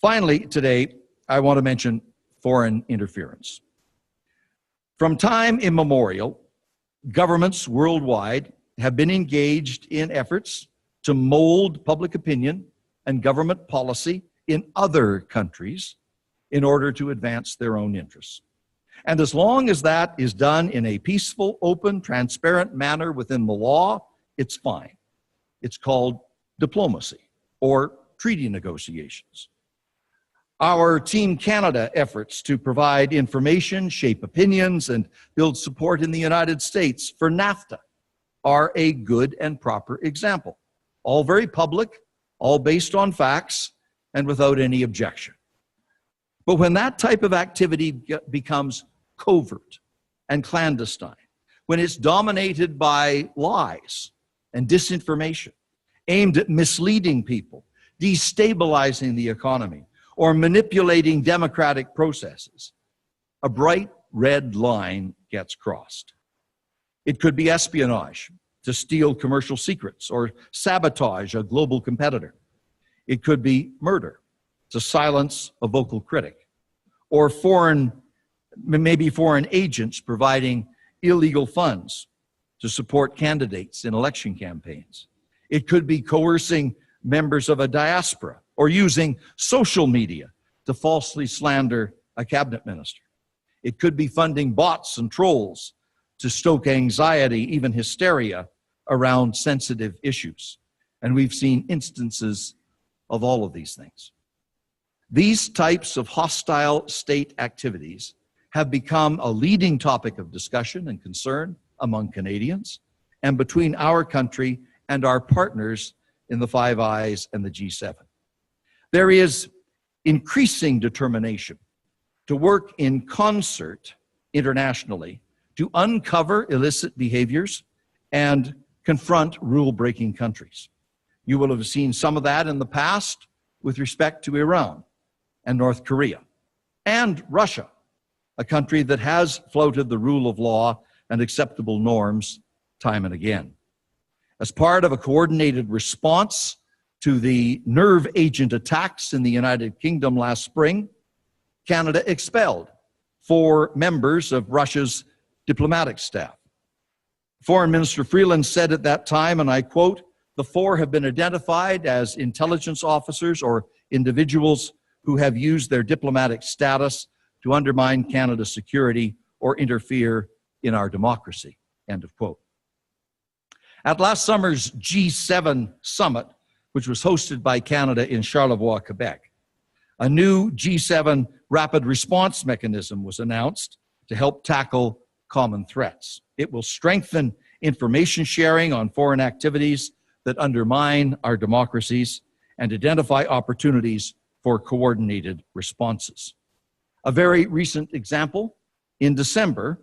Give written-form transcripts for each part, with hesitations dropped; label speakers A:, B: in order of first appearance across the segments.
A: Finally, today, I want to mention foreign interference. From time immemorial, governments worldwide have been engaged in efforts to mold public opinion and government policy in other countries in order to advance their own interests. And as long as that is done in a peaceful, open, transparent manner within the law, it's fine. It's called diplomacy or treaty negotiations. Our Team Canada efforts to provide information, shape opinions, and build support in the United States for NAFTA are a good and proper example. All very public, all based on facts, and without any objection. But when that type of activity becomes covert and clandestine, when it's dominated by lies and disinformation aimed at misleading people, destabilizing the economy, or manipulating democratic processes, a bright red line gets crossed. It could be espionage to steal commercial secrets or sabotage a global competitor. It could be murder to silence a vocal critic, or maybe foreign agents providing illegal funds to support candidates in election campaigns. It could be coercing members of a diaspora or using social media to falsely slander a cabinet minister. It could be funding bots and trolls to stoke anxiety, even hysteria, around sensitive issues. And we've seen instances of all of these things. These types of hostile state activities have become a leading topic of discussion and concern among Canadians and between our country and our partners in the Five Eyes and the G7. There is increasing determination to work in concert internationally to uncover illicit behaviors and confront rule-breaking countries. You will have seen some of that in the past with respect to Iran and North Korea and Russia, a country that has flouted the rule of law and acceptable norms time and again. As part of a coordinated response to the nerve agent attacks in the United Kingdom last spring, Canada expelled 4 members of Russia's diplomatic staff. Foreign Minister Freeland said at that time, and I quote, "The 4 have been identified as intelligence officers or individuals who have used their diplomatic status to undermine Canada's security or interfere in our democracy," end of quote. At last summer's G7 summit, which was hosted by Canada in Charlevoix, Quebec, a new G7 rapid response mechanism was announced to help tackle common threats. It will strengthen information sharing on foreign activities that undermine our democracies and identify opportunities for coordinated responses. A very recent example in December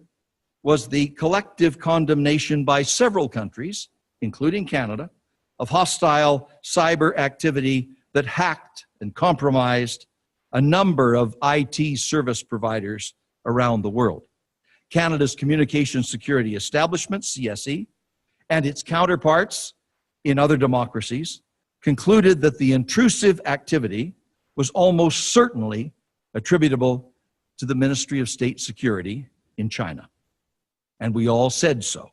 A: was the collective condemnation by several countries, including Canada, of hostile cyber activity that hacked and compromised a number of IT service providers around the world. Canada's Communications Security Establishment, CSE, and its counterparts in other democracies concluded that the intrusive activity was almost certainly attributable to the Ministry of State Security in China. And we all said so,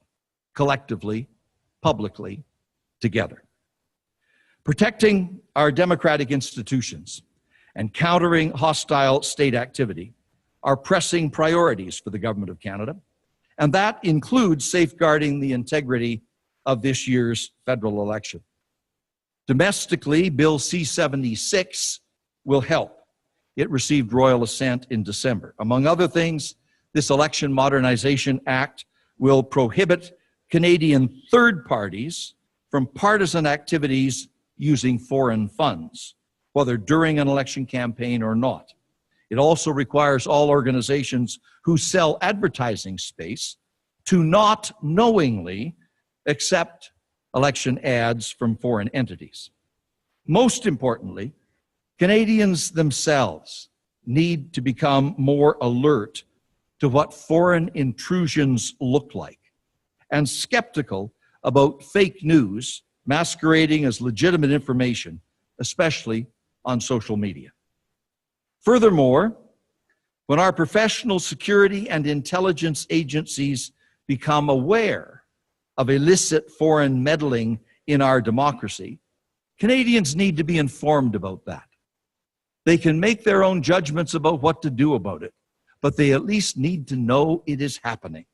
A: collectively, publicly, together. Protecting our democratic institutions and countering hostile state activity are pressing priorities for the Government of Canada, and that includes safeguarding the integrity of this year's federal election. Domestically, Bill C-76 will help. It received royal assent in December. Among other things, this Election Modernization Act will prohibit Canadian third parties from partisan activities using foreign funds, whether during an election campaign or not. It also requires all organizations who sell advertising space to not knowingly accept election ads from foreign entities. Most importantly, Canadians themselves need to become more alert to what foreign intrusions look like and skeptical about fake news masquerading as legitimate information, especially on social media. Furthermore, when our professional security and intelligence agencies become aware of illicit foreign meddling in our democracy, Canadians need to be informed about that. They can make their own judgments about what to do about it, but they at least need to know it is happening.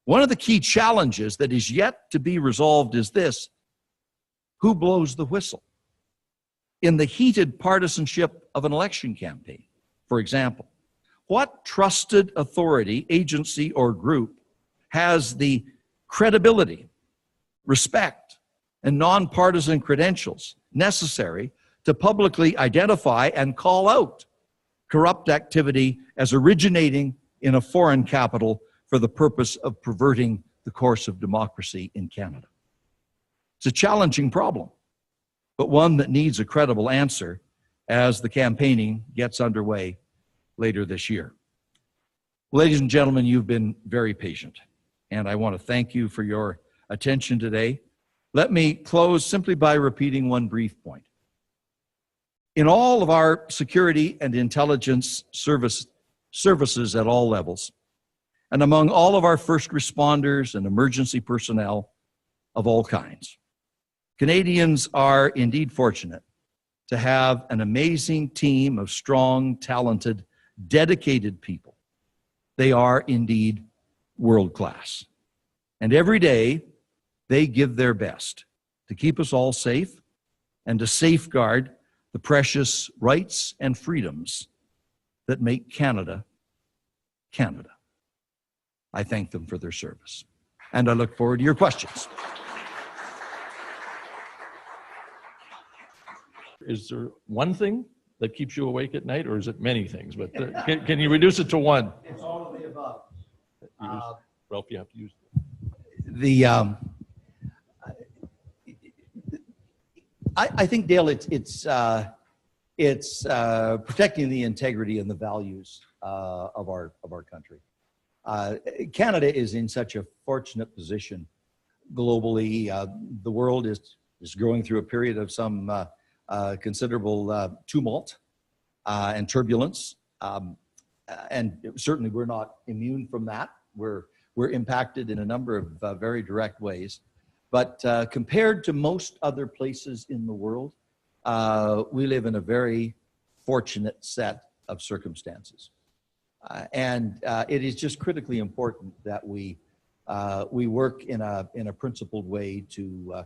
A: One of the key challenges that is yet to be resolved is this: who blows the whistle? In the heated partisanship of an election campaign, for example, what trusted authority, agency, or group has the credibility, respect, and nonpartisan credentials necessary to publicly identify and call out corrupt activity as originating in a foreign capital for the purpose of perverting the course of democracy in Canada? It's a challenging problem, but one that needs a credible answer as the campaigning gets underway later this year. Ladies and gentlemen, you've been very patient, and I want to thank you for your attention today. Let me close simply by repeating one brief point. In all of our security and intelligence services at all levels, and among all of our first responders and emergency personnel of all kinds, Canadians are indeed fortunate to have an amazing team of strong, talented, dedicated people. They are indeed world class. And every day, they give their best to keep us all safe and to safeguard the precious rights and freedoms that make Canada, Canada. I thank them for their service, and I look forward to your questions.
B: Is there one thing that keeps you awake at night, or is it many things? But can you reduce it to one?
A: It's all of the above.
B: Ralph, you have to use
A: I think, Dale, it's protecting the integrity and the values of our country. Canada is in such a fortunate position globally. The world is going through a period of some considerable tumult and turbulence, and certainly we're not immune from that. We're impacted in a number of very direct ways. But compared to most other places in the world, we live in a very fortunate set of circumstances. And it is just critically important that we work in a principled way to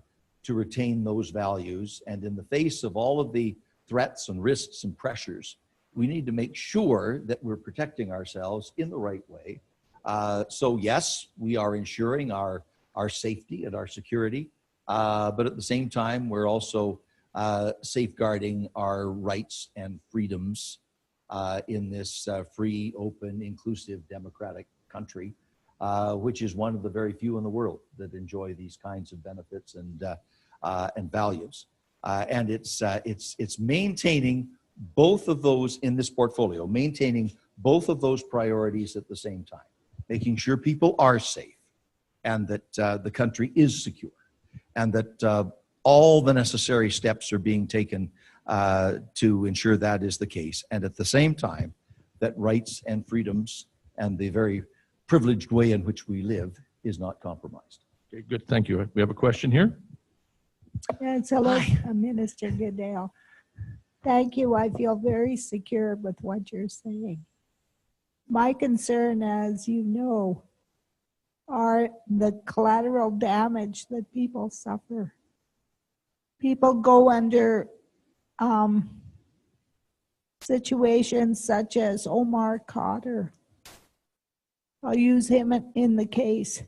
A: retain those values. And in the face of all of the threats and risks and pressures, we need to make sure that we're protecting ourselves in the right way. So yes, we are ensuring our safety and our security, but at the same time, we're also safeguarding our rights and freedoms in this free, open, inclusive, democratic country, which is one of the very few in the world that enjoy these kinds of benefits and values. And it's maintaining both of those in this portfolio, maintaining both of those priorities at the same time, making sure people are safe, and that the country is secure, and that all the necessary steps are being taken to ensure that is the case. And at the same time, that rights and freedoms and the very privileged way in which we live is not compromised.
B: Okay, good, thank you. We have a question here.
C: Yes, hello, Minister Goodale. Thank you. I feel very secure with what you're saying. My concern, as you know, are the collateral damage that people suffer. People go under situations such as Omar Khadr. I'll use him in the case.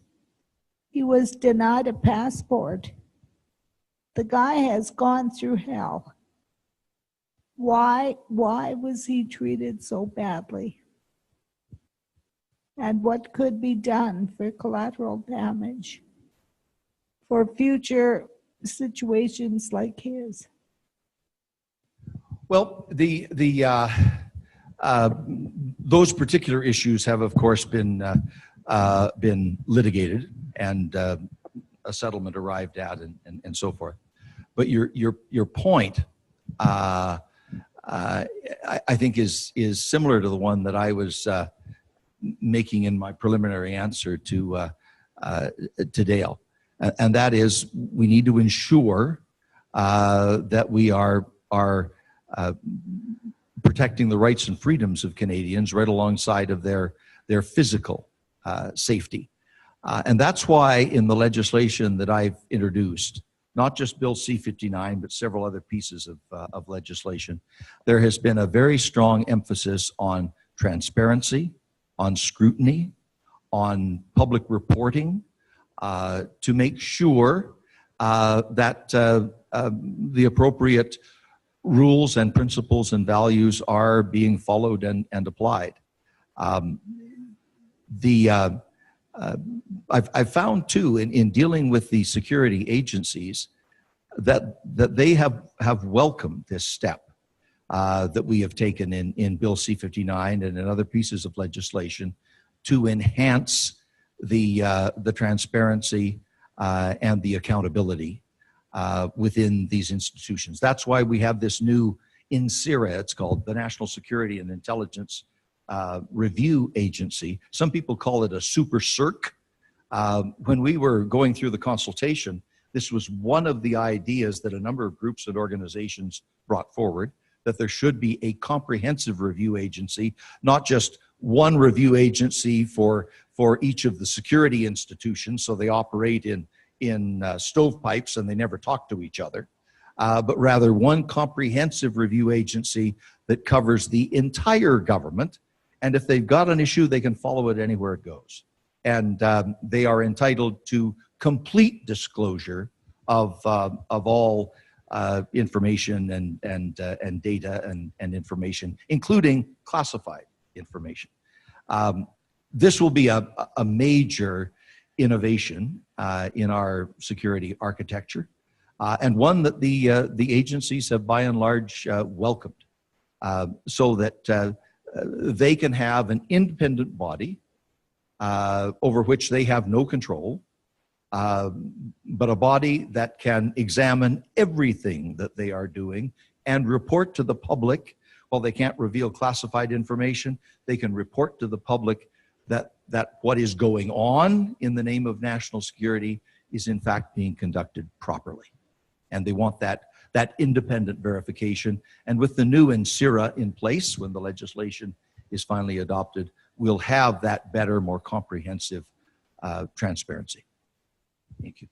C: He was denied a passport. The guy has gone through hell. Why was he treated so badly? And what could be done for collateral damage for future situations like his?
A: Well, those particular issues have, of course, been litigated and a settlement arrived at, and so forth. But your point I think is similar to the one that I was making in my preliminary answer to Dale, and that is we need to ensure that we are protecting the rights and freedoms of Canadians right alongside of their physical safety. And that's why in the legislation that I've introduced, not just Bill C-59, but several other pieces of legislation, there has been a very strong emphasis on transparency, on scrutiny, on public reporting, to make sure that the appropriate rules and principles and values are being followed and applied. I've found too in dealing with the security agencies that they have welcomed this step that we have taken in Bill C-59 and in other pieces of legislation to enhance the transparency and the accountability within these institutions. That's why we have this new NSIRA, it's called the National Security and Intelligence Review Agency. Some people call it a super CERC. When we were going through the consultation, this was one of the ideas that a number of groups and organizations brought forward, that there should be a comprehensive review agency, not just one review agency for each of the security institutions, so they operate in stovepipes and they never talk to each other, but rather one comprehensive review agency that covers the entire government. And if they've got an issue, they can follow it anywhere it goes. And they are entitled to complete disclosure of all information and data and information, including classified information. This will be a major innovation in our security architecture, and one that the agencies have by and large welcomed, so that they can have an independent body over which they have no control, but a body that can examine everything that they are doing and report to the public. While they can't reveal classified information, they can report to the public that what is going on in the name of national security is in fact being conducted properly. And they want that independent verification. And with the new NSIRA in place, when the legislation is finally adopted, we'll have that better, more comprehensive transparency. Thank you.